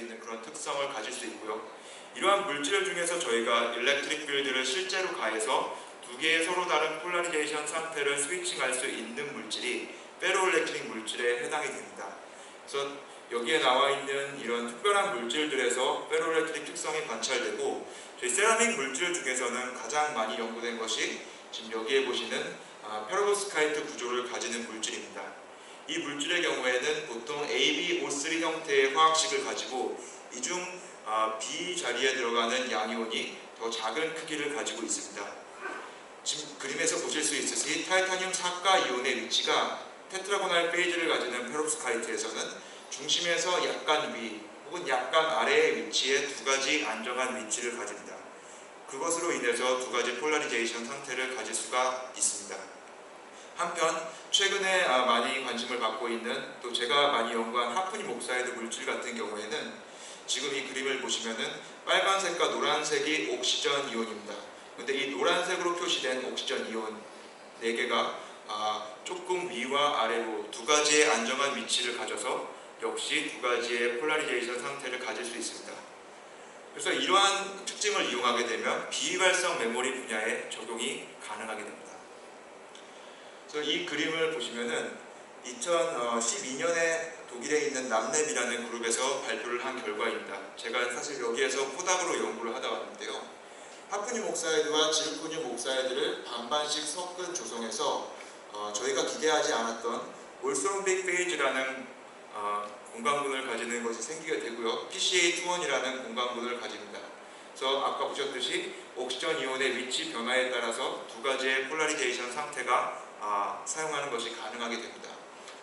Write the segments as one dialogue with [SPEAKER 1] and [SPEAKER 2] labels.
[SPEAKER 1] 있는 그런 특성을 가질 수 있고요. 이러한 물질 중에서 저희가 일렉트릭 필드를 실제로 가해서 두 개의 서로 다른 폴라리제이션 상태를 스위칭할 수 있는 물질이 페로일렉트릭 물질에 해당이 됩니다. 그래서 여기에 나와 있는 이런 특별한 물질들에서 페로일렉트릭 특성이 관찰되고, 저희 세라믹 물질 중에서는 가장 많이 연구된 것이 지금 여기에 보시는 페로브스카이트 구조를 가지는 물질입니다. 이 물질의 경우에는 보통 AbO3 형태의 화학식을 가지고 이중 B 자리에 들어가는 양이온이 더 작은 크기를 가지고 있습니다. 지금 그림에서 보실 수 있으시 타이타늄 4가 이온의 위치가 테트라고날 페이지를 가지는 페롭스카이트에서는 중심에서 약간 위 혹은 약간 아래의 위치에 두 가지 안정한 위치를 가집니다. 그것으로 인해서 두 가지 폴라리제이션 상태를 가질 수가 있습니다. 한편 최근에 많이 관심을 받고 있는, 또 제가 많이 연구한 하프늄 옥사이드 물질 같은 경우에는 지금 이 그림을 보시면은 빨간색과 노란색이 옥시전 이온입니다. 근데 이 노란색으로 표시된 옥시전 이온 4개가 조금 위와 아래로 두 가지의 안정한 위치를 가져서 역시 두 가지의 폴라리제이션 상태를 가질 수 있습니다. 그래서 이러한 특징을 이용하게 되면 비휘발성 메모리 분야에 적용이 가능하게 됩니다. 그래서 이 그림을 보시면은 2012년에 독일에 있는 남랩이라는 그룹에서 발표를 한 결과입니다. 제가 사실 여기에서 포닥으로 연구를 하다 왔는데요. 하프늄 옥사이드와 지르코늄 옥사이드를 반반씩 섞은 조성에서 저희가 기대하지 않았던 올스트롬빅 페이지라는 공간군을 가지는 것이 생기게 되고요. PCA21이라는 공간군을 가집니다. 그래서 아까 보셨듯이 옥시전 이온의 위치 변화에 따라서 두 가지의 폴라리제이션 상태가 사용하는 것이 가능하게 됩니다.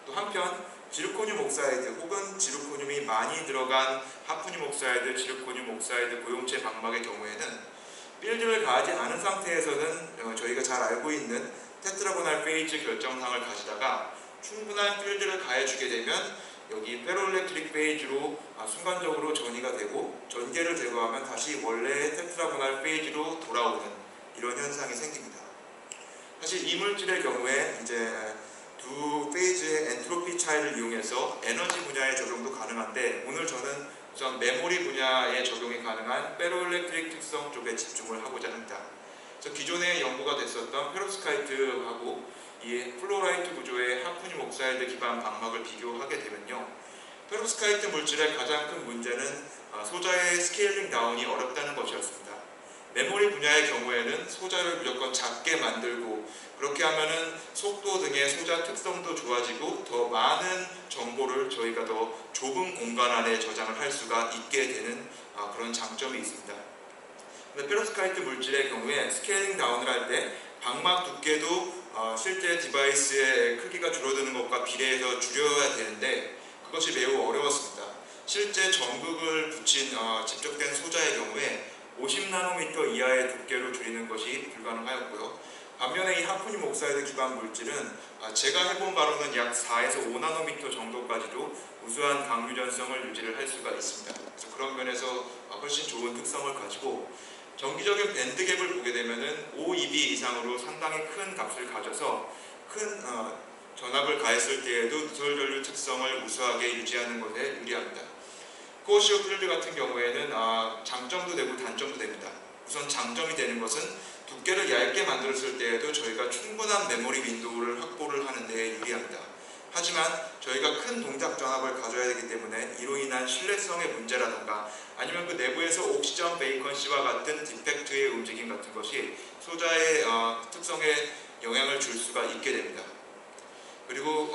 [SPEAKER 1] 또 한편 지르코늄 옥사이드 혹은 지르코늄이 많이 들어간 하프늄 옥사이드, 지르코늄 옥사이드 고용체 방막의 경우에는 필드를 가하지 않은 상태에서는 저희가 잘 알고 있는 테트라고날 페이지 결정상을 가지다가 충분한 필드를 가해주게 되면 여기 페로일렉트릭 페이지로 순간적으로 전이가 되고, 전개를 제거하면 다시 원래의 테트라고날 페이지로 돌아오는 이런 현상이 생깁니다. 사실 이 물질의 경우에 이제 두 페이지의 엔트로피 차이를 이용해서 에너지 분야의 적용도 가능한데, 오늘 저는 우선 메모리 분야에 적용이 가능한 페로일렉트릭 특성 쪽에 집중을 하고자 합니다. 그래서 기존에 연구가 됐었던 페롭스카이트하고 이 플로라이트 구조의 하프늄 옥사이드 기반 방막을 비교하게 되면요, 페롭스카이트 물질의 가장 큰 문제는 소자의 스케일링 다운이 어렵다는 것이었습니다. 메모리 분야의 경우에는 소자를 무조건 작게 만들고, 그렇게 하면은 속도 등의 소자 특성도 좋아지고 더 많은 정보를 저희가 더 좁은 공간 안에 저장을 할 수가 있게 되는 그런 장점이 있습니다. 근데 페롭스카이트 물질의 경우에 스케일링 다운을 할 때 방막 두께도 실제 디바이스의 크기가 줄어드는 것과 비례해서 줄여야 되는데 그것이 매우 어려웠습니다. 실제 전극을 붙인 집적된 소자의 경우에 50나노미터 이하의 두께로 줄이는 것이 불가능하였고요. 반면에 이 하프늄 옥사이드 기반 물질은 제가 해본 바로는 약 4에서 5나노미터 정도까지도 우수한 강유전성을 유지를 할 수가 있습니다. 그래서 그런 면에서 훨씬 좋은 특성을 가지고, 정기적인 밴드갭을 보게 되면은 5eV 이상으로 상당히 큰 값을 가져서 큰 전압을 가했을 때에도 누설 전류 특성을 우수하게 유지하는 것에 유리합니다. 코어시어 필드 같은 경우에는 장점도 되고 단점도 됩니다. 우선 장점이 되는 것은 두께를 얇게 만들었을 때에도 저희가 충분한 메모리 윈도우를 확보를 하는 데 유리합니다. 하지만 저희가 큰 동작 전압을 가져야 되기 때문에 이로 인한 신뢰성의 문제라든가 아니면 그 내부에서 옥시전 베이컨시와 같은 디펙트의 움직임 같은 것이 소자의 특성에 영향을 줄 수가 있게 됩니다. 그리고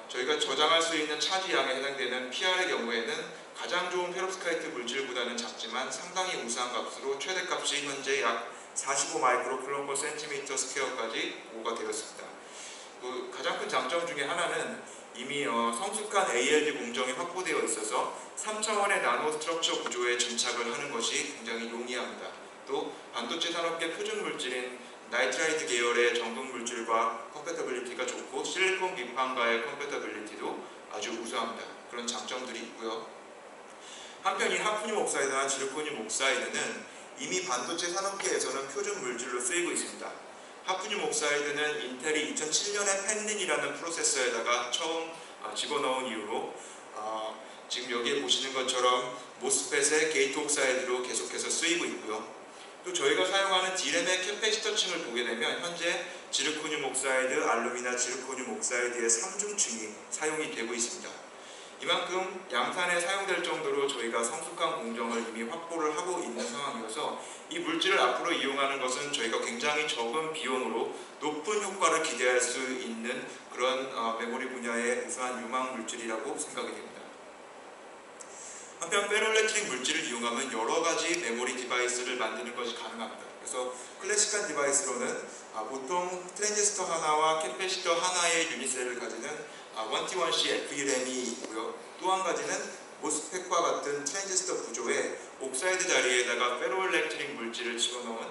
[SPEAKER 1] 저희가 저장할 수 있는 차지량에 해당되는 PR의 경우에는 가장 좋은 페롭스카이트 물질보다는 작지만 상당히 우수한 값으로 최대값이 현재 약 45 마이크로쿨럼 퍼 센티미터 스퀘어까지 보고가 되었습니다. 가장 큰 장점 중에 하나는 이미 성숙한 ALD 공정이 확보되어 있어서 3차원의 나노 스트럭처 구조에 증착을 하는 것이 굉장히 용이합니다. 또 반도체 산업계 표준 물질인 나이트라이트 계열의 정동 물질과 컴패터빌리티가 좋고 실리콘 기판과의 컴패터빌리티도 아주 우수합니다. 그런 장점들이 있고요. 한편 이 하프늄 옥사이드나 지르코늄 옥사이드는 이미 반도체 산업계에서는 표준 물질로 쓰이고 있습니다. 하프늄 옥사이드는 인텔이 2007년에 펜린이라는 프로세서에다가 처음 집어넣은 이후로 지금 여기에 보시는 것처럼 모스펫의 게이트 옥사이드로 계속해서 쓰이고 있고요. 또 저희가 사용하는 D램의 캐패시터층을 보게 되면 현재 지르코늄 옥사이드, 알루미나 지르코늄 옥사이드의 3중층이 사용이 되고 있습니다. 이만큼 양산에 사용될 정도로 저희가 성숙한 공정을 이미 확보를 하고 있는 상황이어서 이 물질을 앞으로 이용하는 것은 저희가 굉장히 적은 비용으로 높은 효과를 기대할 수 있는 그런 메모리 분야의 우수한 유망 물질이라고 생각이 됩니다. 한편 페로일렉트릭 물질을 이용하면 여러 가지 메모리 디바이스를 만드는 것이 가능합니다. 그래서 클래식한 디바이스로는 보통 트랜지스터 하나와 캐패시터 하나의 유닛셀을 가지는 1T1C FERAM이 있고요. 또 한 가지는 모스펫과 같은 트랜지스터 구조의 옥사이드 자리에다가 페로일렉트릭 물질을 집어넣은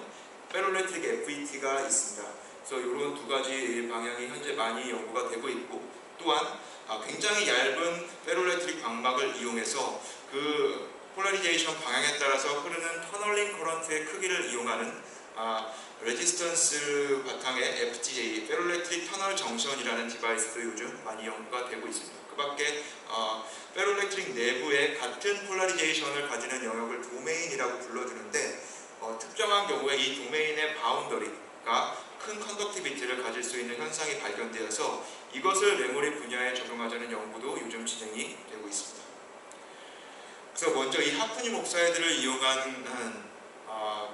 [SPEAKER 1] 페로일렉트릭 FET가 있습니다. 그래서 이런 두 가지 방향이 현재 많이 연구가 되고 있고, 또한 굉장히 얇은 페로일렉트릭 광막을 이용해서 그 폴라리제이션 방향에 따라서 흐르는 터널링 커런트의 크기를 이용하는 레지스턴스 바탕의 FTJ, 페로일렉트릭 터널 정션이라는 디바이스도 요즘 많이 연구가 되고 있습니다. 그 밖에 페로일렉트릭 내부에 같은 폴라리제이션을 가지는 영역을 도메인이라고 불러주는데, 특정한 경우에 이 도메인의 바운더리가 큰 컨덕티비티를 가질 수 있는 현상이 발견되어서 이것을 메모리 분야에 적용하자는 연구도 요즘 진행이 되고 있습니다. 그래서 먼저 이 하프늄 옥사이드를 이용한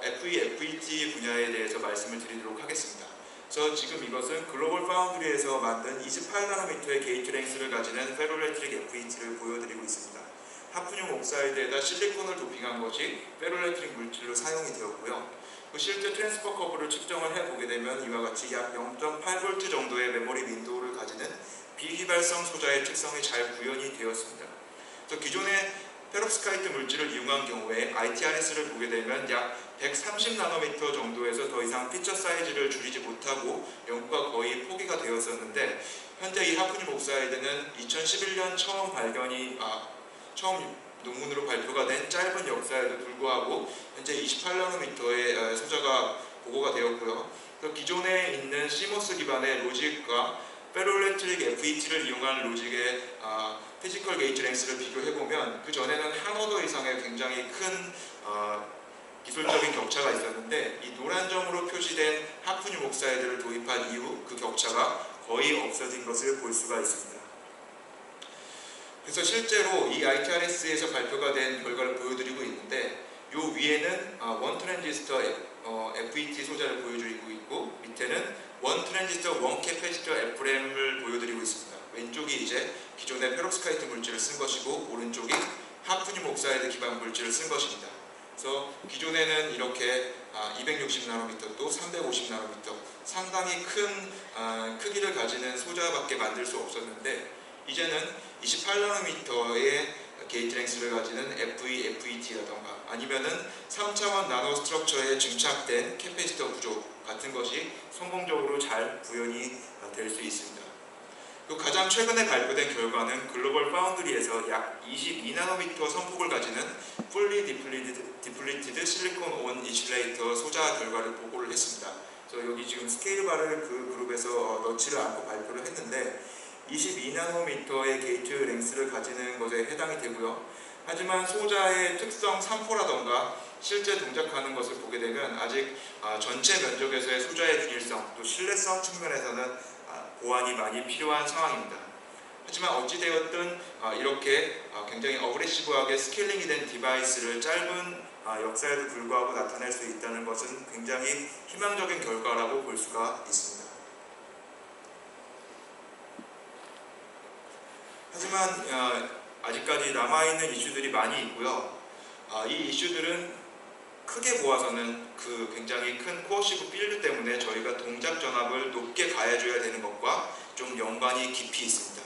[SPEAKER 1] FET 분야에 대해서 말씀을 드리도록 하겠습니다. 그래서 지금 이것은 글로벌 파운드리에서 만든 28나노미터의 게이트 랭스를 가지는 페로일렉트릭 FET를 보여드리고 있습니다. 하프늄 옥사이드에다 실리콘을 도핑한 것이 페로일렉트릭 물질로 사용이 되었고요. 실제 트랜스퍼 커브를 측정을 해보게 되면 이와 같이 약 0.8V 정도의 메모리 윈도우를 가지는 비휘발성 소자의 특성이 잘 구현이 되었습니다. 그래서 기존의 페롭스카이트 물질을 이용한 경우에 ITRS를 보게 되면 약 130나노미터 정도에서 더 이상 피처 사이즈를 줄이지 못하고 연구가 거의 포기가 되었었는데, 현재 이 하프늄 옥사이드는 2011년 처음 논문으로 발표가 된 짧은 역사에도 불구하고 현재 28나노미터의 소자가 보고가 되었고요. 기존에 있는 CMOS 기반의 로직과 페로일렉트릭 FET를 이용한 로직의 피지컬 게이트 랭스를 비교해보면 그 전에는 한 오더 이상의 굉장히 큰 기술적인 격차가 있었는데, 이 노란 점으로 표시된 하프늄 옥사이드를 도입한 이후 그 격차가 거의 없어진 것을 볼 수가 있습니다. 그래서 실제로 이 ITRS에서 발표가 된 결과를 보여드리고 있는데, 이 위에는 원 트랜지스터 FET 소자를 보여드리고 있고, 밑에는 원 트랜지스터 원 캐패시터 FRAM을 보여드리고 있습니다. 왼쪽이 이제 기존의 페롭스카이트 물질을 쓴 것이고, 오른쪽이 하프늄 옥사이드 기반 물질을 쓴 것입니다. 그래서 기존에는 이렇게 260나노미터 또 350나노미터 상당히 큰 크기를 가지는 소자밖에 만들 수 없었는데, 이제는 28나노미터의 게이트 랭스를 가지는 FET라던가 아니면은 3차원 나노 스트럭처에 증착된 캐패시터 구조 같은 것이 성공적으로 잘 구현이 될 수 있습니다. 또 가장 최근에 발표된 결과는 글로벌 파운드리에서 약 22나노미터 선폭을 가지는 fully depleted 실리콘 온 인슐레이터 소자 결과를 보고를 했습니다. 그래서 여기 지금 스케일 바를 그 그룹에서 넣지를 않고 발표를 했는데, 22나노미터의 게이트 랭스를 가지는 것에 해당이 되고요. 하지만 소자의 특성 산포라던가 실제 동작하는 것을 보게 되면 아직 전체 면적에서의 소자의 균일성 또 신뢰성 측면에서는 보완이 많이 필요한 상황입니다. 하지만 어찌되었든 이렇게 굉장히 어그레시브하게 스케일링이 된 디바이스를 짧은 역사에도 불구하고 나타낼 수 있다는 것은 굉장히 희망적인 결과라고 볼 수가 있습니다. 하지만 아직까지 남아있는 이슈들이 많이 있고요. 이 이슈들은 크게 보아서는 그 굉장히 큰 코어시브 필드 때문에 저희가 동작 전압을 높게 가해줘야 되는 것과 좀 연관이 깊이 있습니다.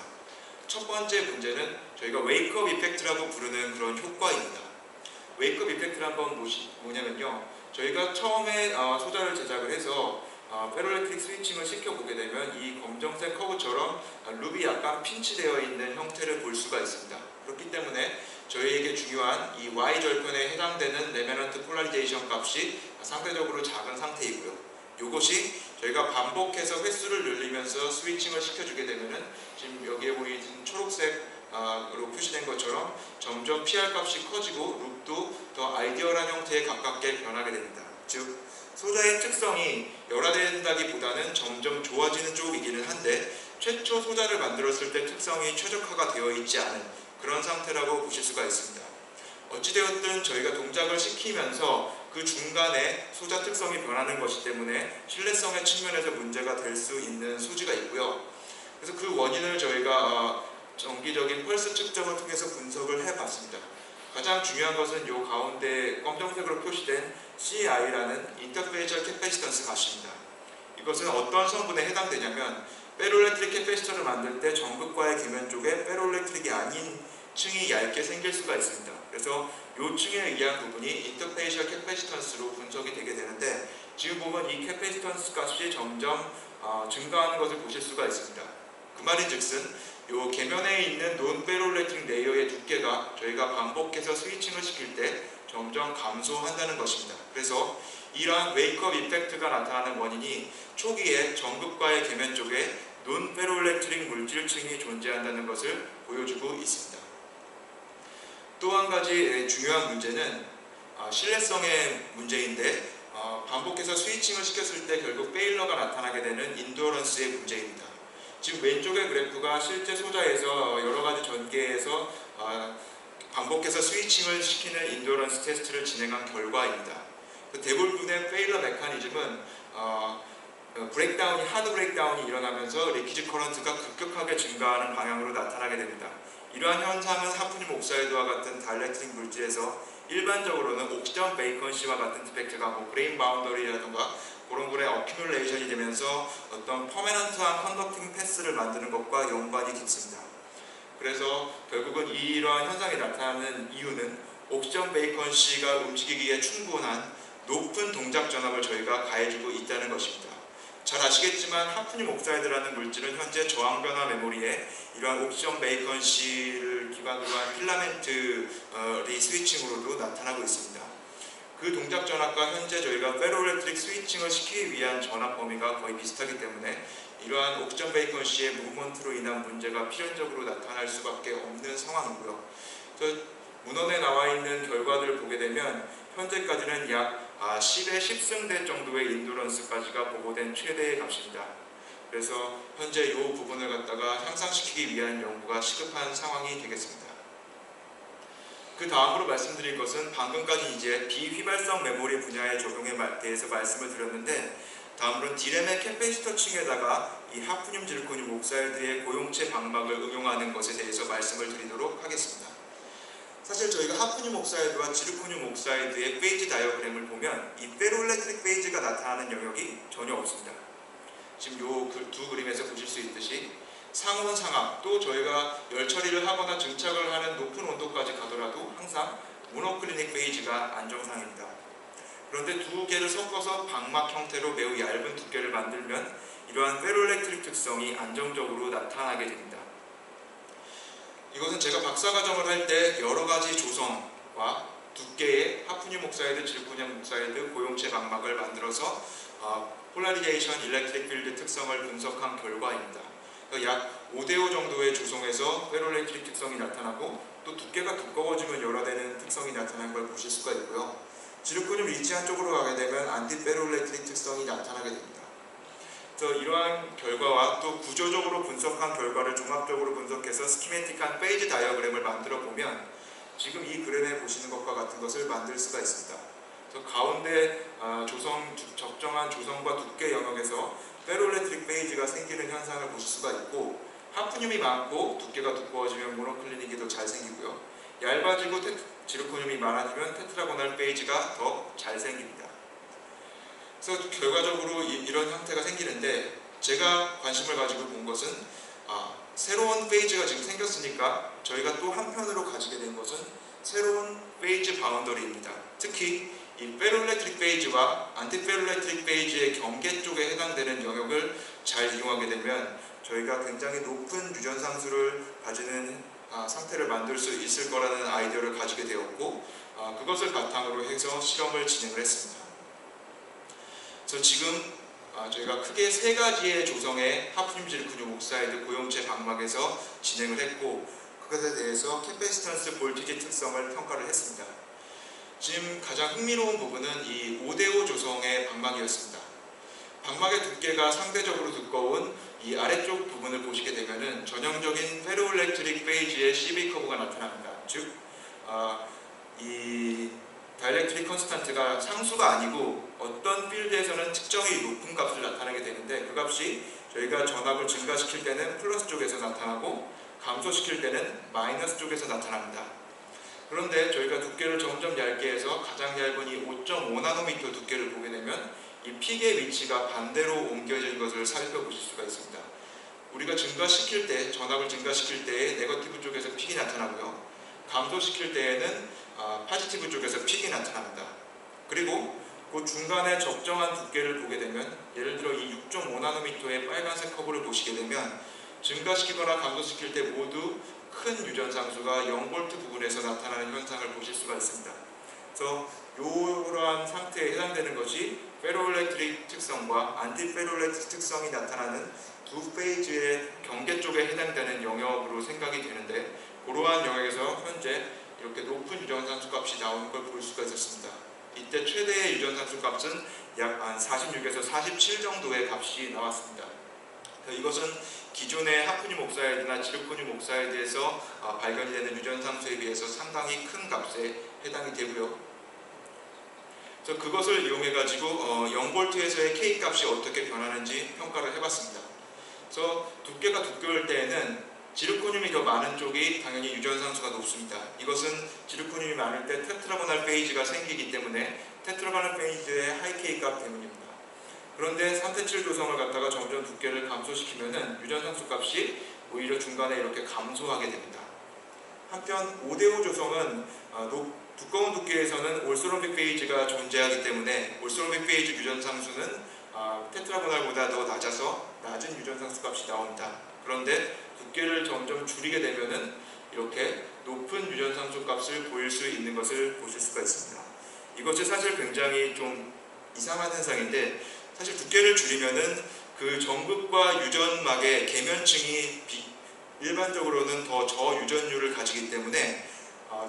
[SPEAKER 1] 첫 번째 문제는 저희가 웨이크업 이펙트라고 부르는 그런 효과입니다. 웨이크업 이펙트란 건 뭐냐면요, 저희가 처음에 소자를 제작을 해서 페로일렉트릭 스위칭을 시켜보게 되면 이 검정색 커브처럼 룹이 약간 핀치되어 있는 형태를 볼 수가 있습니다. 그렇기 때문에 저희에게 중요한 이 Y절편에 해당되는 레메넌트 폴라리제이션 값이 상대적으로 작은 상태이고요. 이것이 저희가 반복해서 횟수를 늘리면서 스위칭을 시켜주게 되면은 지금 여기에 보이는 초록색 표시된 것처럼 점점 PR 값이 커지고 룩도 더 아이디얼한 형태에 가깝게 변하게 됩니다. 즉 소자의 특성이 열화된다기보다는 점점 좋아지는 쪽이기는 한데 최초 소자를 만들었을 때 특성이 최적화가 되어 있지 않은 그런 상태라고 보실 수가 있습니다. 어찌되었든 저희가 동작을 시키면서 그 중간에 소자 특성이 변하는 것이기 때문에 신뢰성의 측면에서 문제가 될 수 있는 소지가 있고요. 그래서 그 원인을 저희가 정기적인 펄스 측정을 통해서 분석을 해봤습니다. 가장 중요한 것은 이 가운데 검정색으로 표시된 CI라는 인터페이셜 캐패시턴스 값입니다. 이것은 어떤 성분에 해당되냐면 페로일렉트릭 캐패시터를 만들 때 전극과의 계면 쪽에 페로일렉트릭이 아닌 층이 얇게 생길 수가 있습니다. 그래서 이 층에 의한 부분이 인터페이셜 캐패시턴스로 분석이 되게 되는데 지금 보면 이 캐패시턴스 값이 점점 증가하는 것을 보실 수가 있습니다. 그 말인즉슨 이 계면에 있는 논페로일렉트릭 레이어의 두께가 저희가 반복해서 스위칭을 시킬 때 점점 감소한다는 것입니다. 그래서 이러한 웨이크업 이펙트가 나타나는 원인이 초기에 전극과의 계면 쪽에 논페로일렉트릭 물질층이 존재한다는 것을 보여주고 있습니다. 또 한 가지 중요한 문제는 신뢰성의 문제인데 반복해서 스위칭을 시켰을 때 결국 페일러가 나타나게 되는 인도어런스의 문제입니다. 지금 왼쪽의 그래프가 실제 소자에서 여러가지 전개에서 반복해서 스위칭을 시키는 인도어런스 테스트를 진행한 결과입니다. 대부분의 페일러 메커니즘은 하드 브레이크다운이 일어나면서 리키지 커런트가 급격하게 증가하는 방향으로 나타나게 됩니다. 이러한 현상은 하프늄 옥사이드와 같은 다이렉트릭 물질에서 일반적으로는 옥시전 베이컨시와 같은 디펙트가 그레인 바운더리라든가 그런 거에 어큐뮬레이션이 되면서 어떤 퍼머넌트한 컨덕팅 패스를 만드는 것과 연관이 깊습니다. 그래서 결국은 이러한 현상이 나타나는 이유는 옥시전 베이컨시가 움직이기에 충분한 높은 동작 전압을 저희가 가해주고 있다는 것입니다. 잘 아시겠지만 하프늄 옥사이드라는 물질은 현재 저항 변화 메모리에 이러한 옥시전 베이컨시를 기반으로 한 필라멘트 리스위칭으로도 나타나고 있습니다. 그 동작 전압과 현재 저희가 페로일렉트릭 스위칭을 시키기 위한 전압 범위가 거의 비슷하기 때문에 이러한 옥시전 베이컨시의 무브먼트로 인한 문제가 필연적으로 나타날 수밖에 없는 상황이고요. 문헌에 나와 있는 결과들을 보게 되면 현재까지는 약 10의 10승대 정도의 인도런스까지가 보고된 최대의 값입니다. 그래서 현재 이 부분을 갖다가 향상시키기 위한 연구가 시급한 상황이 되겠습니다. 그 다음으로 말씀드릴 것은 방금까지 이제 비휘발성 메모리 분야의 적용에 대해서 말씀을 드렸는데 다음으로는 디램의 캐패시터층에다가 이 하프늄 질코늄 옥사이드의 고용체 방막을 응용하는 것에 대해서 말씀을 드리도록 하겠습니다. 사실 저희가 하프늄 옥사이드와 지르코늄 옥사이드의 페이지 다이어그램을 보면 이 페로일렉트릭 페이지가 나타나는 영역이 전혀 없습니다. 지금 이 두 그림에서 보실 수 있듯이 상온 상압 또 저희가 열 처리를 하거나 증착을 하는 높은 온도까지 가더라도 항상 모노클리닉 페이지가 안정상입니다. 그런데 두 개를 섞어서 방막 형태로 매우 얇은 두께를 만들면 이러한 페로일렉트릭 특성이 안정적으로 나타나게 됩니다. 이것은 제가 박사과정을 할 때 여러가지 조성과 두께의 하프늄 옥사이드, 질코늄 옥사이드 고용체 방막을 만들어서 폴라리제이션 일렉트릭 필드 특성을 분석한 결과입니다. 약 5대5 정도의 조성에서 페로일렉트릭 특성이 나타나고 또 두께가 두꺼워지면 열화되는 특성이 나타나는 걸 보실 수가 있고요. 지르코늄 리치한 쪽으로 가게 되면 안티페로일렉트릭 특성이 나타나게 됩니다. 그래서 이러한 결과와 또 구조적으로 분석한 결과를 종합적으로 분석해서 스키매틱한 페이지 다이어그램을 만들어 보면 지금 이 그림에 보시는 것과 같은 것을 만들 수가 있습니다. 그래서 가운데 적정한 조성과 두께 영역에서 페로일렉트릭 페이지가 생기는 현상을 보실 수가 있고 하프늄이 많고 두께가 두꺼워지면 모노클리닉이 더 잘 생기고요. 얇아지고 지르코늄이 많아지면 테트라고널 페이지가 더 잘 생깁니다. 그래서 결과적으로 이런 형태가 생기는데 제가 관심을 가지고 본 것은 새로운 페이지가 지금 생겼으니까 저희가 또 한편으로 가지게 된 것은 새로운 페이지 바운더리입니다. 특히 이 페로일렉트릭 페이지와 안티페로일렉트릭 페이지의 경계 쪽에 해당되는 영역을 잘 이용하게 되면 저희가 굉장히 높은 유전상수를 가지는 상태를 만들 수 있을 거라는 아이디어를 가지게 되었고 그것을 바탕으로 해서 실험을 진행을 했습니다. 그래서 지금 저희가 크게 세 가지의 조성의 하프늄 질코늄 옥사이드 고용체 방막에서 진행을 했고 그것에 대해서 캐패시턴스 볼티지 특성을 평가를 했습니다. 지금 가장 흥미로운 부분은 이 5대5 조성의 방막이었습니다. 방막의 두께가 상대적으로 두꺼운 이 아래쪽 부분을 보시게 되면은 전형적인 페로일렉트릭 페이지의 CV 커브가 나타납니다. 즉, 이 다이렉트릭 컨스탄트가 상수가 아니고 어떤 필드에서는 특정히 높은 값을 나타내게 되는데 그 값이 저희가 전압을 증가시킬 때는 플러스 쪽에서 나타나고 감소시킬 때는 마이너스 쪽에서 나타납니다. 그런데 저희가 두께를 점점 얇게 해서 가장 얇은 이 5.5나노미터 두께를 보게 되면 이 픽의 위치가 반대로 옮겨진 것을 살펴보실 수가 있습니다. 우리가 증가시킬 때, 전압을 증가시킬 때에 네거티브 쪽에서 픽이 나타나고요. 감소시킬 때에는 포지티브 쪽에서 픽이 나타납니다. 그리고 그 중간에 적정한 두께를 보게 되면 예를 들어 이 6.5나노미터의 빨간색 커브를 보시게 되면 증가시키거나 감소시킬 때 모두 큰 유전상수가 0V 부분에서 나타나는 현상을 보실 수가 있습니다. 그래서 이러한 상태에 해당되는 것이 페로일렉트릭 특성과 안티페로일렉트릭 특성이 나타나는 두 페이지의 경계 쪽에 해당되는 영역으로 생각이 되는데 그러한 영역에서 현재 이렇게 높은 유전상수 값이 나오는 걸 볼 수가 있었습니다. 이때 최대의 유전상수 값은 약 46에서 47 정도의 값이 나왔습니다. 이것은 기존의 하프늄 옥사이드나 지르코늄 옥사이드에서 발견이 되는 유전상수에 비해서 상당히 큰 값에 해당이 되고요. 그래서 그것을 이용해 가지고 0V에서의 K 값이 어떻게 변하는지 평가를 해봤습니다. 그래서 두께가 두꺼울 때에는 지르코늄이 더 많은 쪽이 당연히 유전상수가 높습니다. 이것은 지르코늄이 많을 때 테트라고널 페이지가 생기기 때문에 테트라고널 페이지의 하이 K 값 때문입니다. 그런데 3대7 조성을 갖다가 점점 두께를 감소시키면은 유전상수 값이 오히려 중간에 이렇게 감소하게 됩니다. 한편 5대5 조성은 두꺼운 두께에서는 올스로빅 페이지가 존재하기 때문에 올스로빅 페이지 유전상수는 테트라고널보다 더 낮아서 낮은 유전상수 값이 나옵니다. 그런데 두께를 점점 줄이게 되면은 이렇게 높은 유전상수 값을 보일 수 있는 것을 보실 수가 있습니다. 이것이 사실 굉장히 좀 이상한 현상인데 사실 두께를 줄이면은 그 전극과 유전막의 계면층이 일반적으로는 더 저유전율을 가지기 때문에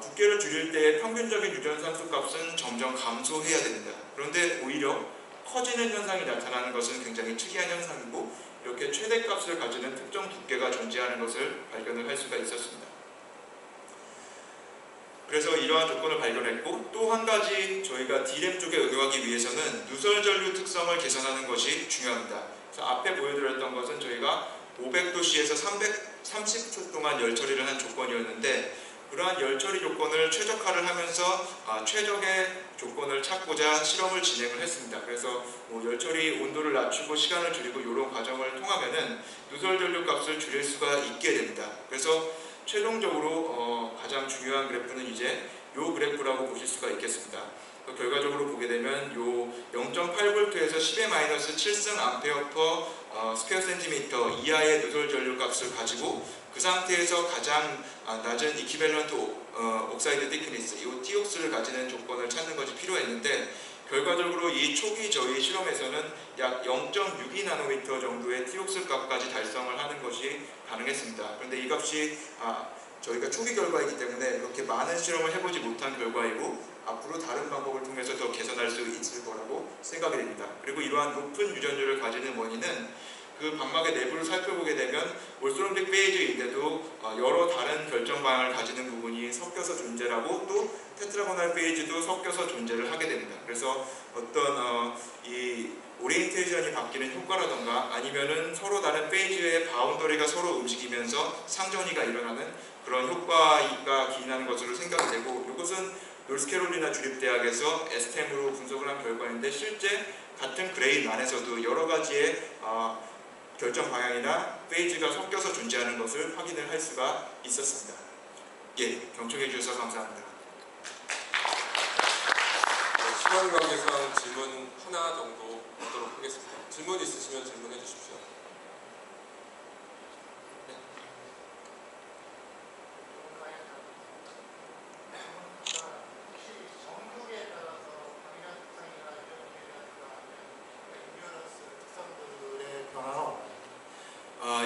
[SPEAKER 1] 두께를 줄일 때 평균적인 유전상수 값은 점점 감소해야 됩니다. 그런데 오히려 커지는 현상이 나타나는 것은 굉장히 특이한 현상이고 이렇게 최대값을 가지는 특정 두께가 존재하는 것을 발견을 할 수가 있었습니다. 그래서 이러한 조건을 발견했고 또 한 가지 저희가 D램 쪽에 응용하기 위해서는 누설 전류 특성을 개선하는 것이 중요합니다. 그래서 앞에 보여드렸던 것은 저희가 500도씨에서 330초 동안 열 처리를 한 조건이었는데 그러한 열 처리 조건을 최적화를 하면서 최적의 조건을 찾고자 실험을 진행을 했습니다. 그래서 열 처리 온도를 낮추고 시간을 줄이고 이런 과정을 통하면은 누설 전류 값을 줄일 수가 있게 됩니다. 그래서 최종적으로 가장 중요한 그래프는 이제 이 그래프라고 보실 수가 있겠습니다. 결과적으로 보게 되면 요 0.8V에서 10의 7승 암페어 퍼 스퀘어 센티미터 이하의 누설 전류 값을 가지고 그 상태에서 가장 낮은 이퀴밸런트 옥사이드 티크니스, 이 T옥스를 가지는 조건을 찾는 것이 필요했는데 결과적으로 이 초기 저희 실험에서는 약 0.62나노미터 정도의 T옥스 값까지 달성을 하는 것이 가능했습니다. 그런데 이 값이 저희가 초기 결과이기 때문에 이렇게 많은 실험을 해보지 못한 결과이고 앞으로 다른 방법을 통해서 더 개선할 수 있을 거라고 생각이 됩니다. 그리고 이러한 높은 유전율을 가지는 원인은 그 방막의 내부를 살펴보게 되면 올스로빅 페이지인데도 여러 다른 결정 방향을 가지는 부분이 섞여서 존재하고 또 테트라고널 페이지도 섞여서 존재를 하게 됩니다. 그래서 어떤 이 오리엔테이션이 바뀌는 효과라던가 아니면은 서로 다른 페이지의 바운더리가 서로 움직이면서 상전이가 일어나는 그런 효과가 기인하는 것으로 생각이 되고 이것은 노스캐롤리나 주립대학에서 STEM으로 분석을 한 결과인데 실제 같은 그레인 안에서도 여러 가지의 결정 방향이나 페이지가 섞여서 존재하는 것을 확인을 할 수가 있었습니다. 예, 경청해 주셔서 감사합니다.
[SPEAKER 2] 시간 관계상 질문 하나 정도 받도록 하겠습니다. 질문 있으시면 질문해 주십시오.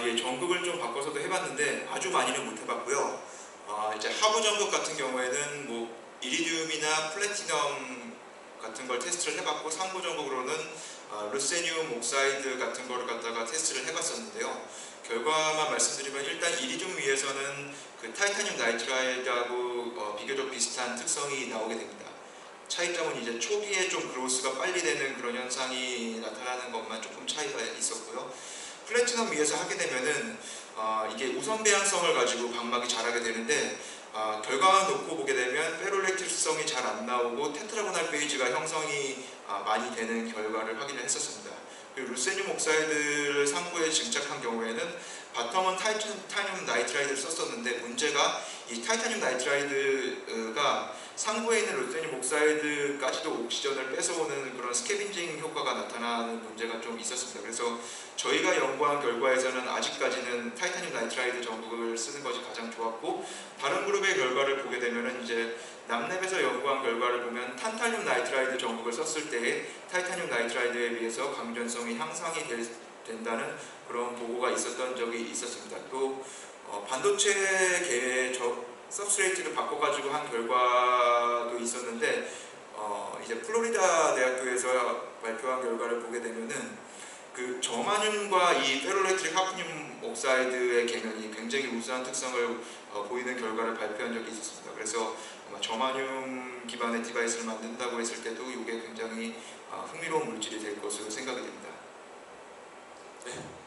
[SPEAKER 1] 예, 전극을 좀 바꿔서도 해봤는데 아주 많이는 못 해봤고요. 이제 하부 전극 같은 경우에는 뭐 이리듐이나 플래티넘 같은 걸 테스트를 해봤고, 상부 전극으로는 루세늄 옥사이드 같은 거를 갖다가 테스트를 해봤었는데요. 결과만 말씀드리면 일단 이리듐 위에서는 그 타이타늄 나이트라이드하고 비교적 비슷한 특성이 나오게 됩니다. 차이점은 이제 초기에 좀 그로스가 빨리 되는 그런 현상이 나타나는 것만 조금 차이가 있었고요. 플래티넘 위에서 하게 되면은 이게 우선 배양성을 가지고 방막이 자라게 되는데, 결과만 놓고 보게 되면 페롤렉틱성이 잘 안 나오고 테트라고날 페이지가 형성이 많이 되는 결과를 확인을 했었습니다. 그리고 루세늄 옥사이드를 상부에 증착한 경우에는 바텀은 타이타늄 나이트라이드를 썼었는데, 문제가 이 타이타늄 나이트라이드가 상부에 있는 루세늄 옥사이드까지도 옥시전을 뺏어오는 그런 스캐빈징 효과가 나타나는 문제가 좀 있었습니다. 그래서 저희가 연구한 결과에서는 아직까지는 타이타늄 나이트라이드 전극을 쓰는 것이 가장 좋았고, 다른 그룹의 결과를 보게 되면은 이제 남랩에서 연구한 결과를 보면 탄탈륨 나이트라이드 전극을 썼을 때에 타이타늄 나이트라이드에 비해서 강전성이 향상이 된다는 그런 보고가 있었던 적이 있었습니다. 또 반도체계의 서브스트레이트를 바꿔가지고 한 결과도 있었는데, 이제 플로리다 대학교에서 발표한 결과를 보게 되면은 그 저마늄과 이 페롤렉트릭 하프늄 옥사이드의 계면이 굉장히 우수한 특성을 보이는 결과를 발표한 적이 있었습니다. 그래서 아마 저마늄 기반의 디바이스를 만든다고 했을 때도 이게 굉장히 흥미로운 물질이 될 것으로 생각이 됩니다.
[SPEAKER 2] 네.